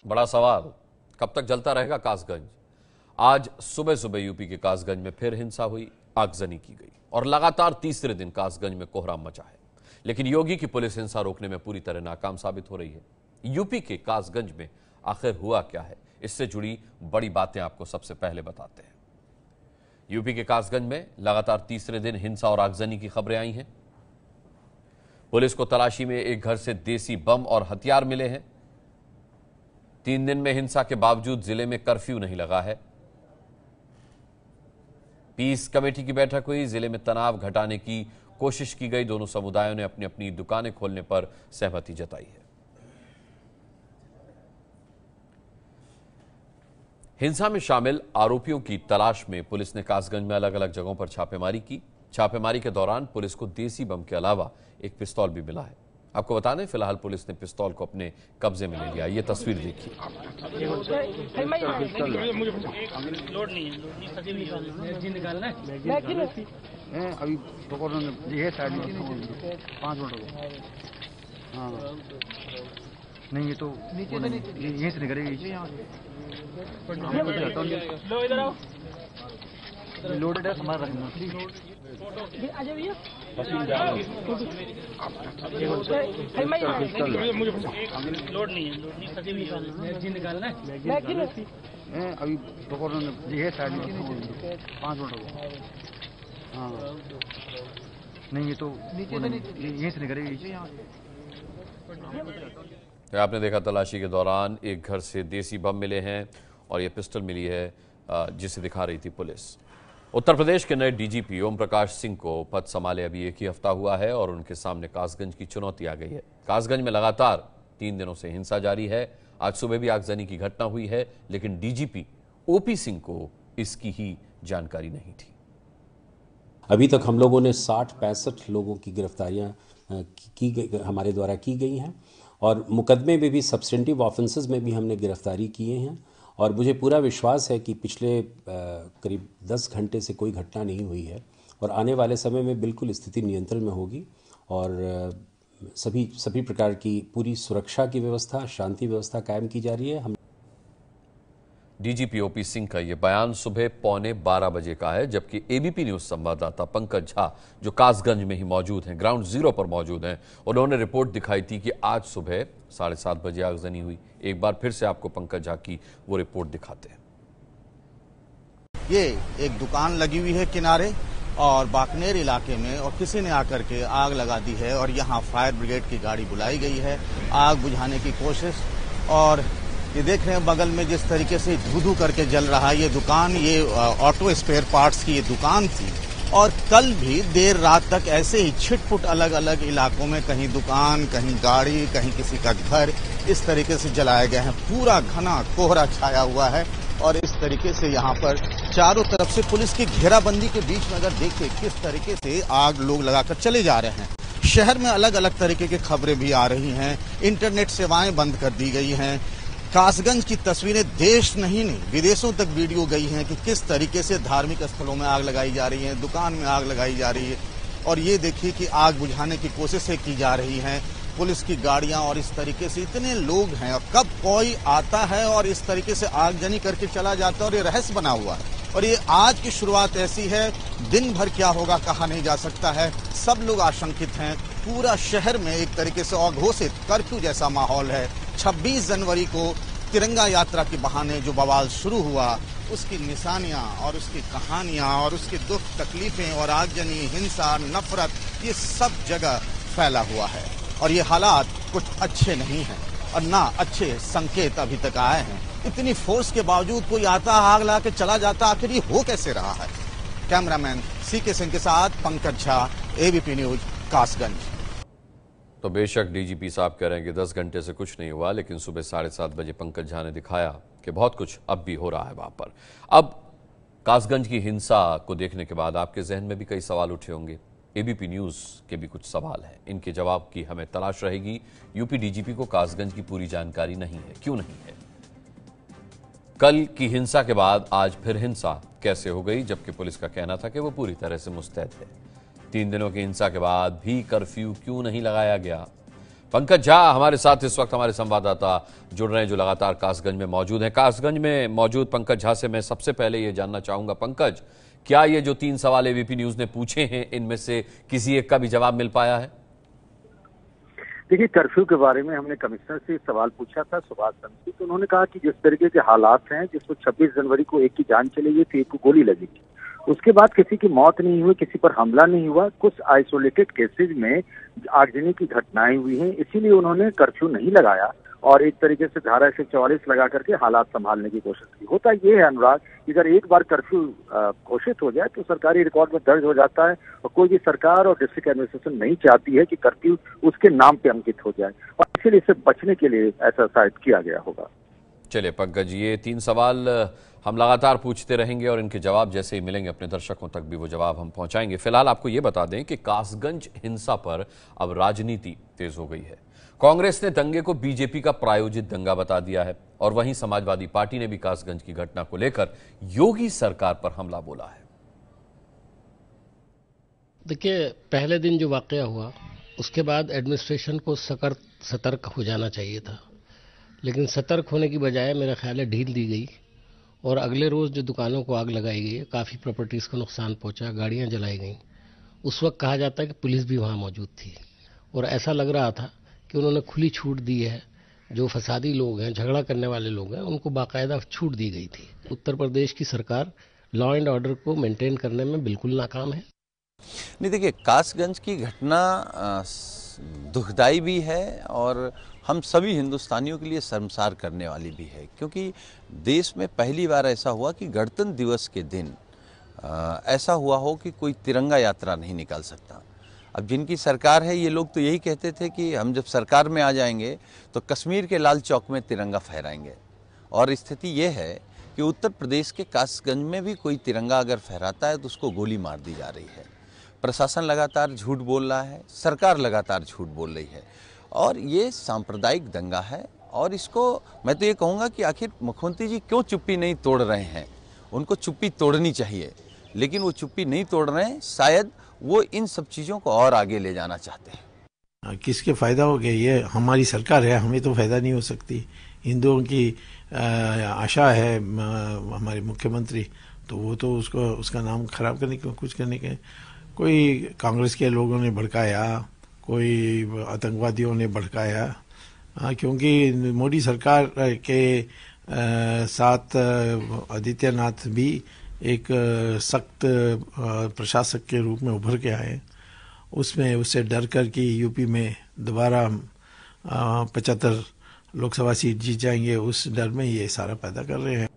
बड़ा सवाल, कब तक जलता रहेगा कासगंज। आज सुबह सुबह यूपी के कासगंज में फिर हिंसा हुई, आगजनी की गई और लगातार तीसरे दिन कासगंज में कोहराम मचा है। लेकिन योगी की पुलिस हिंसा रोकने में पूरी तरह नाकाम साबित हो रही है। यूपी के कासगंज में आखिर हुआ क्या है, इससे जुड़ी बड़ी बातें आपको सबसे पहले बताते हैं। यूपी के कासगंज में लगातार तीसरे दिन हिंसा और आगजनी की खबरें आई हैं। पुलिस को तलाशी में एक घर से देसी बम और हथियार मिले हैं। 3 दिन में हिंसा के बावजूद जिले में कर्फ्यू नहीं लगा है। पीस कमेटी की बैठक हुई, जिले में तनाव घटाने की कोशिश की गई। दोनों समुदायों ने अपनी अपनी दुकानें खोलने पर सहमति जताई है। हिंसा में शामिल आरोपियों की तलाश में पुलिस ने कासगंज में अलग अलग जगहों पर छापेमारी की। छापेमारी के दौरान पुलिस को देसी बम के अलावा एक पिस्तौल भी मिला है। आपको बता दें, फिलहाल पुलिस ने पिस्तौल को अपने कब्जे में ले लिया। ये तस्वीर देखिए। अभी ये साइड में 5 मिनट हो गए। हाँ नहीं, ये तो यहीं से निकलेगी। लोडेड है, सामान रखना। लोड नहीं है, अभी ये साइड में 5 मिनट हो गए। हाँ नहीं, ये तो यहीं से निकलेगी। आपने देखा, तलाशी के दौरान एक घर से देसी बम मिले हैं और ये पिस्टल मिली है जिसे दिखा रही थी पुलिस। उत्तर प्रदेश के नए डीजीपी ओम प्रकाश सिंह को पद संभाले अभी 1 ही हफ्ता हुआ है और उनके सामने कासगंज की चुनौती आ गई है। कासगंज में लगातार 3 दिनों से हिंसा जारी है। आज सुबह भी आगजनी की घटना हुई है, लेकिन डीजीपी ओपी सिंह को इसकी ही जानकारी नहीं थी। अभी तक हम लोगों ने 60-65 लोगों की गिरफ्तारियां हमारे द्वारा की गई हैं और मुकदमे में भी सब्सटेंटिव ऑफेंसेस में भी हमने गिरफ्तारी किए हैं। और मुझे पूरा विश्वास है कि पिछले करीब 10 घंटे से कोई घटना नहीं हुई है और आने वाले समय में बिल्कुल स्थिति नियंत्रण में होगी और सभी प्रकार की पूरी सुरक्षा की व्यवस्था, शांति व्यवस्था कायम की जा रही है। डीजीपी ओपी सिंह का यह बयान सुबह 11:15 बजे का है, जबकि एबीपी न्यूज संवाददाता पंकज झा, जो कासगंज में ही मौजूद हैं, ग्राउंड जीरो पर मौजूद हैं, उन्होंने रिपोर्ट दिखाई थी कि आज सुबह 7:30 बजे आगजनी हुई। एक बार फिर से आपको पंकज झा की वो रिपोर्ट दिखाते हैं। ये एक दुकान लगी हुई है किनारे और बाकनेर इलाके में, और किसी ने आकर के आग लगा दी है और यहाँ फायर ब्रिगेड की गाड़ी बुलाई गई है आग बुझाने की कोशिश। और ये देख रहे हैं बगल में जिस तरीके से धू-धू करके जल रहा है ये दुकान, ये ऑटो स्पेयर पार्ट्स की ये दुकान थी। और कल भी देर रात तक ऐसे ही छिटपुट अलग अलग इलाकों में कहीं दुकान, कहीं गाड़ी, कहीं किसी का घर, इस तरीके से जलाए गए हैं। पूरा घना कोहरा छाया हुआ है और इस तरीके से यहाँ पर चारों तरफ से पुलिस की घेराबंदी के बीच में अगर देखें किस तरीके से आग लोग लगाकर चले जा रहे हैं। शहर में अलग अलग तरीके की खबरें भी आ रही हैं, इंटरनेट सेवाएं बंद कर दी गई हैं। कासगंज की तस्वीरें देश नहीं विदेशों तक वीडियो गई हैं कि किस तरीके से धार्मिक स्थलों में आग लगाई जा रही है, दुकान में आग लगाई जा रही है। और ये देखिए कि आग बुझाने की कोशिशें की जा रही हैं, पुलिस की गाड़ियां, और इस तरीके से इतने लोग हैं और कब कोई आता है और इस तरीके से आगजनी करके चला जाता है और ये रहस्य बना हुआ है। और ये आज की शुरुआत ऐसी है, दिन भर क्या होगा कहा नहीं जा सकता है। सब लोग आशंकित हैं। पूरा शहर में एक तरीके से अघोषित कर्फ्यू जैसा माहौल है। 26 जनवरी को तिरंगा यात्रा के बहाने जो बवाल शुरू हुआ, उसकी निशानियां और उसकी कहानियां और उसकी दुख तकलीफें और आगजनी, हिंसा, नफरत, ये सब जगह फैला हुआ है। और ये हालात कुछ अच्छे नहीं हैं और ना अच्छे संकेत अभी तक आए हैं। इतनी फोर्स के बावजूद कोई आता, आग लगा के चला जाता, आखिर ये हो कैसे रहा है। कैमरामैन सीके सिंह के साथ पंकज झा, एबीपी न्यूज, कासगंज। तो बेशक डीजीपी साहब कह रहे हैं कि 10 घंटे से कुछ नहीं हुआ, लेकिन सुबह 7:30 बजे पंकज झा ने दिखाया कि बहुत कुछ अब भी हो रहा है वहां पर। अब कासगंज की हिंसा को देखने के बाद आपके जहन में भी कई सवाल उठे होंगे। एबीपी न्यूज के भी कुछ सवाल हैं, इनके जवाब की हमें तलाश रहेगी। यूपी डीजीपी को कासगंज की पूरी जानकारी नहीं है, क्यों नहीं है? कल की हिंसा के बाद आज फिर हिंसा कैसे हो गई, जबकि पुलिस का कहना था कि वो पूरी तरह से मुस्तैद है। 3 दिनों की हिंसा के बाद भी कर्फ्यू क्यों नहीं लगाया गया? पंकज झा हमारे साथ इस वक्त हमारे संवाददाता जुड़ रहे हैं जो लगातार कासगंज में मौजूद हैं। कासगंज में मौजूद पंकज झा से मैं सबसे पहले ये जानना चाहूंगा, पंकज, क्या ये जो 3 सवाल एबीपी न्यूज ने पूछे हैं इनमें से किसी एक का भी जवाब मिल पाया है? देखिए, कर्फ्यू के बारे में हमने कमिश्नर से सवाल पूछा था, सुभाष चंद्र, तो उन्होंने कहा कि जिस तरीके के हालात हैं, जिसको 26 जनवरी को एक की जान चली गई थी, एक को गोली लगी थी, उसके बाद किसी की मौत नहीं हुई, किसी पर हमला नहीं हुआ, कुछ आइसोलेटेड केसेज में आगजनी की घटनाएं हुई हैं, इसीलिए उन्होंने कर्फ्यू नहीं लगाया और एक तरीके से धारा 144 लगा करके हालात संभालने की कोशिश की। होता ये है अनुराग, अगर एक बार कर्फ्यू घोषित हो जाए तो सरकारी रिकॉर्ड में दर्ज हो जाता है और कोई भी सरकार और डिस्ट्रिक्ट एडमिनिस्ट्रेशन नहीं चाहती है कि कर्फ्यू उसके नाम पे अंकित हो जाए, और इसीलिए इससे बचने के लिए ऐसा शायद किया गया होगा। चलिए पंकज, ये 3 सवाल हम लगातार पूछते रहेंगे और इनके जवाब जैसे ही मिलेंगे अपने दर्शकों तक भी वो जवाब हम पहुंचाएंगे। फिलहाल आपको ये बता दें कि कासगंज हिंसा पर अब राजनीति तेज हो गई है। कांग्रेस ने दंगे को बीजेपी का प्रायोजित दंगा बता दिया है और वहीं समाजवादी पार्टी ने भी कासगंज की घटना को लेकर योगी सरकार पर हमला बोला है। देखिए, पहले दिन जो वाकया हुआ उसके बाद एडमिनिस्ट्रेशन को सतर्क हो जाना चाहिए था, लेकिन सतर्क होने की बजाय मेरा ख्याल है ढील दी गई और अगले रोज जो दुकानों को आग लगाई गई, काफ़ी प्रॉपर्टीज को नुकसान पहुंचा, गाड़ियां जलाई गई। उस वक्त कहा जाता है कि पुलिस भी वहां मौजूद थी और ऐसा लग रहा था कि उन्होंने खुली छूट दी है। जो फसादी लोग हैं, झगड़ा करने वाले लोग हैं, उनको बाकायदा छूट दी गई थी। उत्तर प्रदेश की सरकार लॉ एंड ऑर्डर को मेंटेन करने में बिल्कुल नाकाम है। नहीं, देखिए, कासगंज की घटना दुखदाई भी है और हम सभी हिंदुस्तानियों के लिए शर्मसार करने वाली भी है, क्योंकि देश में पहली बार ऐसा हुआ कि गणतंत्र दिवस के दिन ऐसा हुआ हो कि कोई तिरंगा यात्रा नहीं निकाल सकता। अब जिनकी सरकार है, ये लोग तो यही कहते थे कि हम जब सरकार में आ जाएंगे तो कश्मीर के लाल चौक में तिरंगा फहराएंगे, और स्थिति ये है कि उत्तर प्रदेश के कासगंज में भी कोई तिरंगा अगर फहराता है तो उसको गोली मार दी जा रही है। प्रशासन लगातार झूठ बोल रहा है, सरकार लगातार झूठ बोल रही है और ये सांप्रदायिक दंगा है। और इसको मैं तो ये कहूँगा कि आखिर मुख्यमंत्री जी क्यों चुप्पी नहीं तोड़ रहे हैं? उनको चुप्पी तोड़नी चाहिए, लेकिन वो चुप्पी नहीं तोड़ रहे हैं। शायद वो इन सब चीज़ों को और आगे ले जाना चाहते हैं। किसके फ़ायदा हो गया? ये हमारी सरकार है, हमें तो फ़ायदा नहीं हो सकती। हिंदुओं की आशा है हमारे मुख्यमंत्री, तो वो तो उसका नाम खराब करने के, कुछ करने के। कोई कांग्रेस के लोगों ने भड़काया, कोई आतंकवादियों ने भड़काया, क्योंकि मोदी सरकार के साथ आदित्यनाथ भी एक सख्त प्रशासक के रूप में उभर के आए। उससे डर कर कि यूपी में दोबारा 75 लोकसभा सीट जीत जाएंगे, उस डर में ये सारा पैदा कर रहे हैं।